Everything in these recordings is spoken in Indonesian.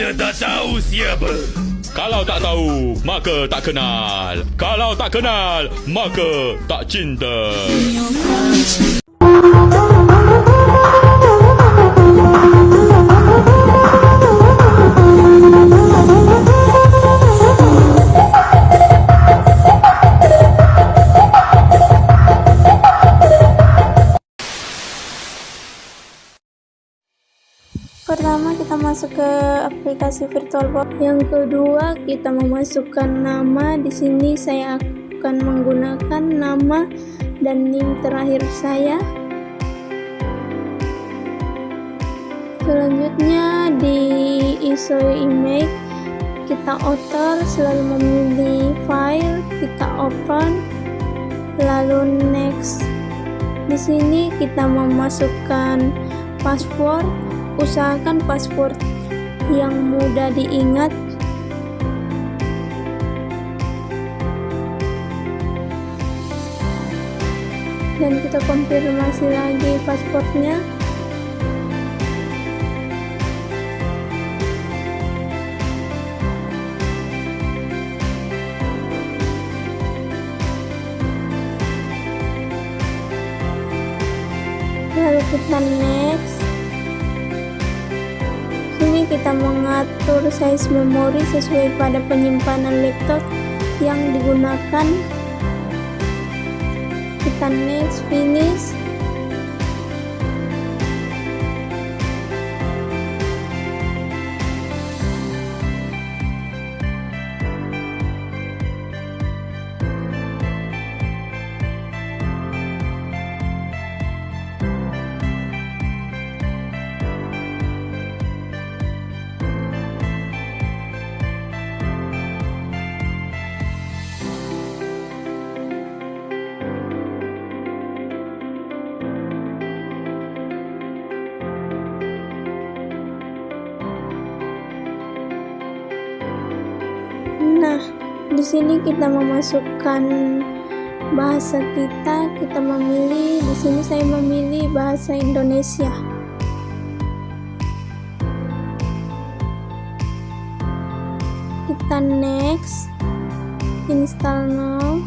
Anda tak tahu siapa? Kalau tak tahu, maka tak kenal. Kalau tak kenal, maka tak cinta. Pertama, kita masuk ke aplikasi VirtualBox. Yang kedua, kita memasukkan nama. Di sini saya akan menggunakan nama dan NIM terakhir saya. Selanjutnya di ISO image kita author, selalu memilih file, kita open, lalu next. Di sini kita memasukkan password. Usahakan password yang mudah diingat. Dan kita konfirmasi lagi passwordnya. Lalu kita next. Sini kita mengatur size memori sesuai pada penyimpanan laptop yang digunakan. Kita next, finish. Nah, di sini kita memasukkan bahasa kita memilih. Di sini saya memilih bahasa Indonesia. Kita next, install now.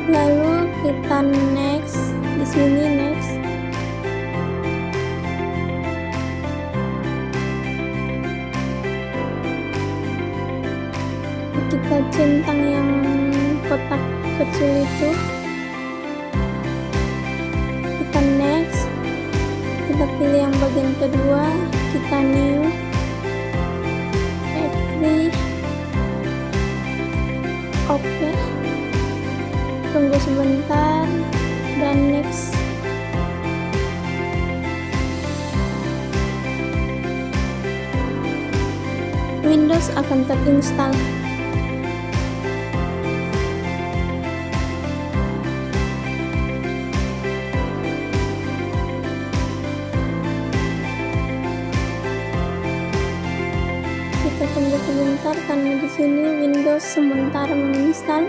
Lalu kita next, di sini next. Kita centang yang kotak kecil itu. Kita next. Kita pilih yang bagian kedua. Kita new. Agree. Oke. Tunggu sebentar dan next. Windows akan terinstall. Kita tunggu sebentar karena di sini Windows sementara menginstal.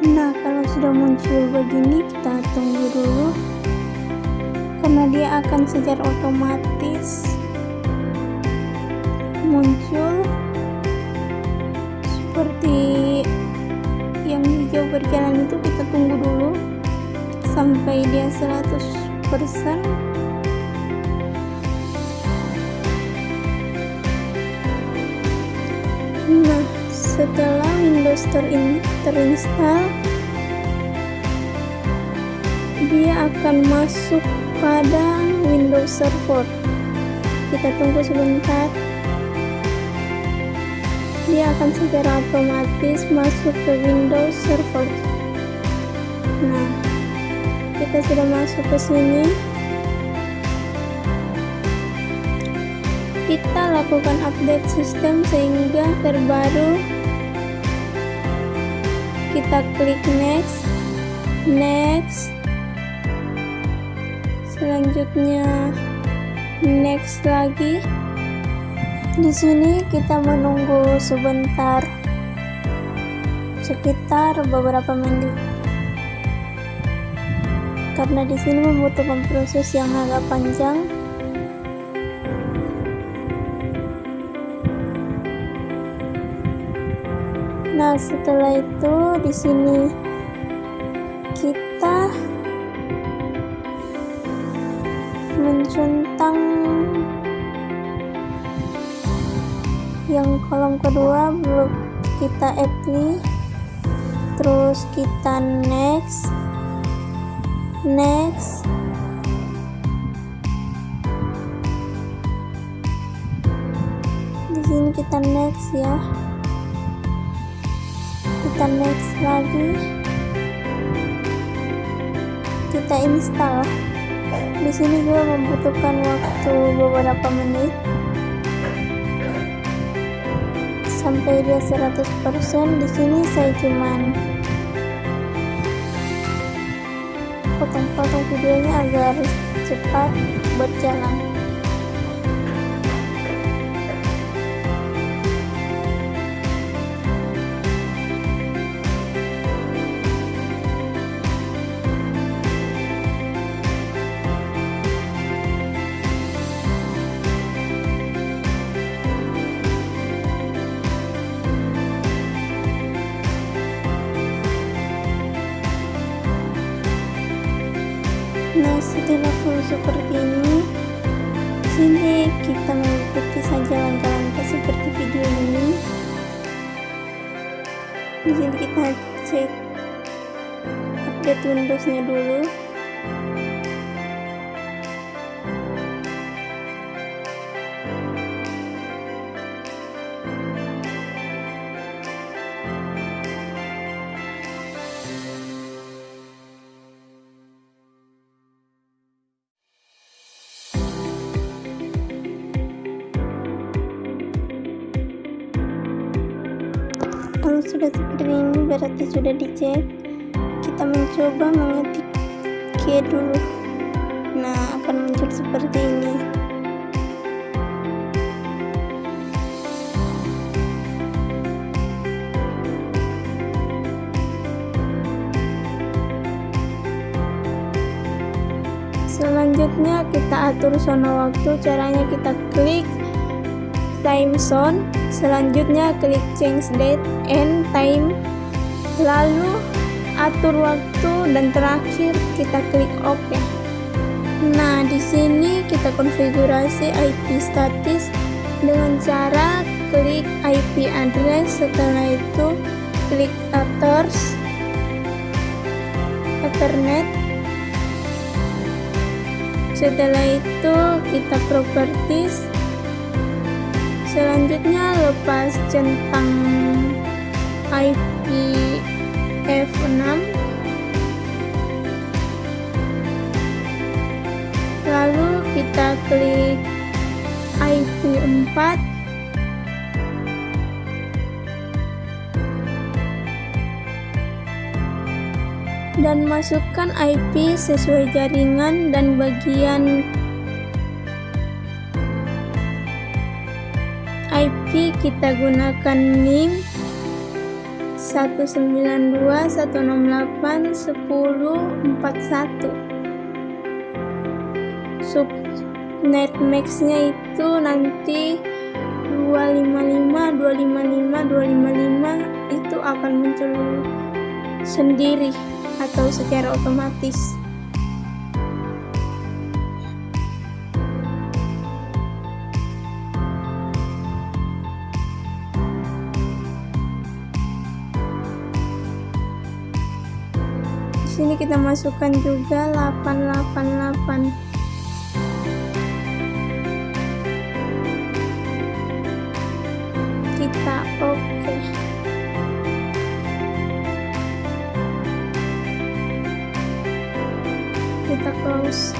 Nah, kalau sudah muncul begini, kita tunggu dulu karena dia akan secara otomatis muncul seperti yang hijau berjalan itu. Kita tunggu dulu sampai dia 100%. Nah, setelah Windows terinstall, dia akan masuk pada Windows Server. kita tunggu sebentar. Dia akan secara otomatis masuk ke Windows Server. Nah, kita sudah masuk ke sini. Kita lakukan update sistem sehingga terbaru. Kita klik next, selanjutnya next lagi. Di sini kita menunggu sebentar, sekitar beberapa menit, karena di sini membutuhkan proses yang agak panjang. Nah, setelah itu di sini kita mencentang yang kolom kedua, belum kita apply, terus kita next. Di sini kita next ya. Kita next lagi, kita install. Di sini juga membutuhkan waktu beberapa menit sampai dia 100%. Di sini saya cuman potong-potong videonya agar cepat berjalan. Nah, setelah full seperti ini, sini kita mengikuti saja langkah-langkah seperti video ini. Di sini kita cek update Windows-nya dulu. Kalau sudah seperti ini berarti sudah dicek. Kita mencoba mengetik key dulu. Nah, akan muncul seperti ini. Selanjutnya kita atur zona waktu. Caranya kita klik time zone, selanjutnya klik change date and time, lalu atur waktu, dan terakhir kita klik OK. Nah, di sini kita konfigurasi IP status dengan cara klik IP address, setelah itu klik Ethernet, setelah itu kita properties. Selanjutnya lepas centang IPv6, lalu kita klik IP4, dan masukkan IP sesuai jaringan dan bagian IP kita gunakan NIM 192.168.10.41. Subnet max-nya itu nanti 255.255.255, itu akan muncul sendiri atau secara otomatis. Sini kita masukkan juga 888. close.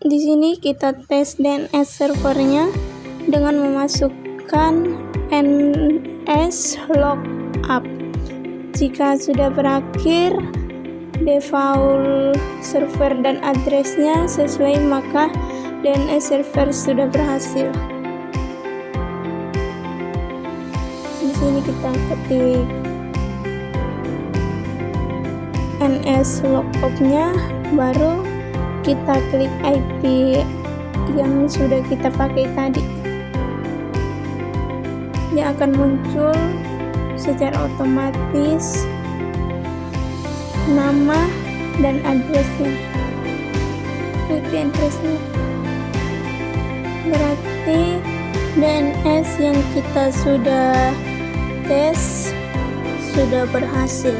Di sini kita tes DNS servernya dengan memasukkan nslookup. Jika sudah berakhir default server dan addressnya sesuai, maka DNS server sudah berhasil. Di sini kita ketik nslookup-nya, baru kita klik IP yang sudah kita pakai tadi. Dia akan muncul secara otomatis nama dan addressnya. IP addressnya berarti DNS yang kita sudah tes sudah berhasil.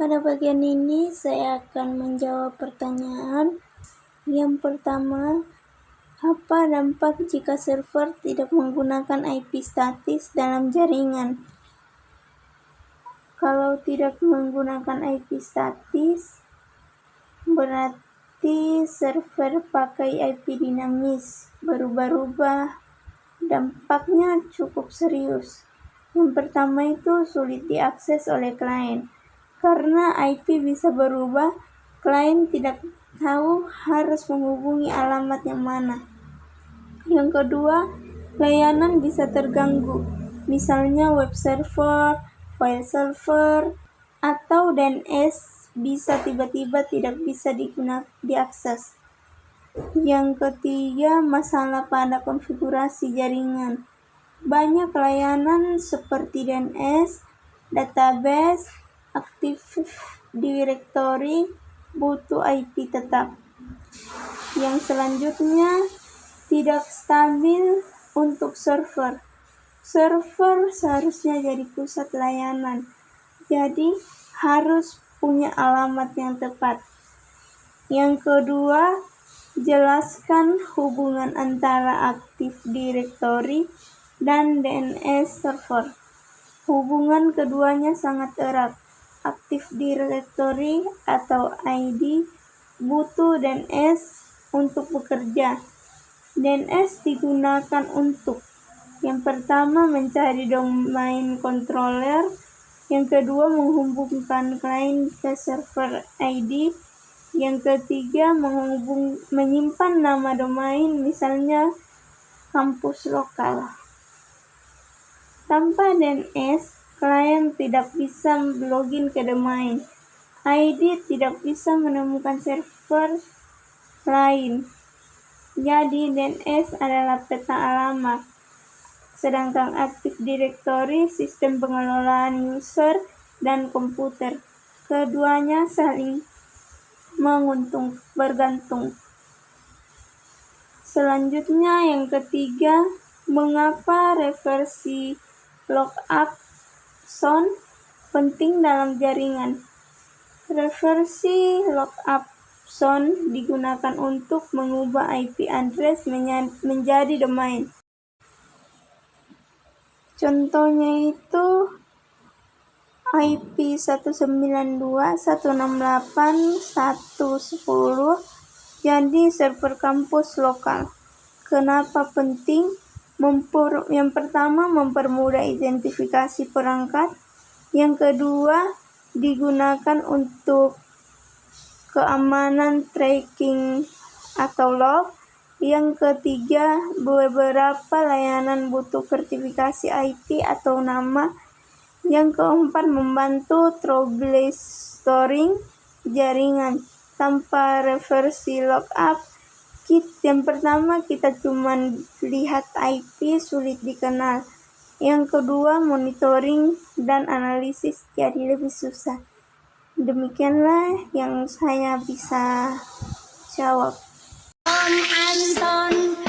Pada bagian ini saya akan menjawab pertanyaan. Yang pertama, apa dampak jika server tidak menggunakan IP statis dalam jaringan? Kalau tidak menggunakan IP statis, berarti server pakai IP dinamis, berubah-ubah. Dampaknya cukup serius. Yang pertama itu sulit diakses oleh klien. Karena IP bisa berubah, klien tidak tahu harus menghubungi alamat yang mana. Yang kedua, layanan bisa terganggu, misalnya web server, file server, atau DNS bisa tiba-tiba tidak bisa diakses. Yang ketiga, masalah pada konfigurasi jaringan. Banyak layanan seperti DNS, database, Active Directory butuh IP tetap. Yang selanjutnya, tidak stabil untuk server. Server seharusnya jadi pusat layanan, jadi harus punya alamat yang tepat. Yang kedua, jelaskan hubungan antara Active Directory dan DNS server. Hubungan keduanya sangat erat. Active Directory atau ID butuh DNS untuk bekerja. DNS digunakan untuk yang pertama mencari domain controller, yang kedua menghubungkan klien ke server ID, yang ketiga menyimpan nama domain, misalnya kampus lokal. Tanpa DNS, klien tidak bisa login ke domain. ID tidak bisa menemukan server lain. Jadi DNS adalah peta alamat. Sedangkan Active Directory sistem pengelolaan user dan komputer. Keduanya saling bergantung. Selanjutnya yang ketiga, mengapa reversi lookup sound penting dalam jaringan. Reversi lookup sound digunakan untuk mengubah IP address menjadi domain. Contohnya itu IP 192.168.110 jadi server kampus lokal. Kenapa penting? Yang pertama, mempermudah identifikasi perangkat. Yang kedua, digunakan untuk keamanan tracking atau log. Yang ketiga, beberapa layanan butuh sertifikasi IP atau nama. Yang keempat, membantu troubleshooting jaringan tanpa reversi lookup. Yang pertama, kita cuma lihat IP sulit dikenal. Yang kedua, monitoring dan analisis jadi lebih susah. Demikianlah yang saya bisa jawab. Anton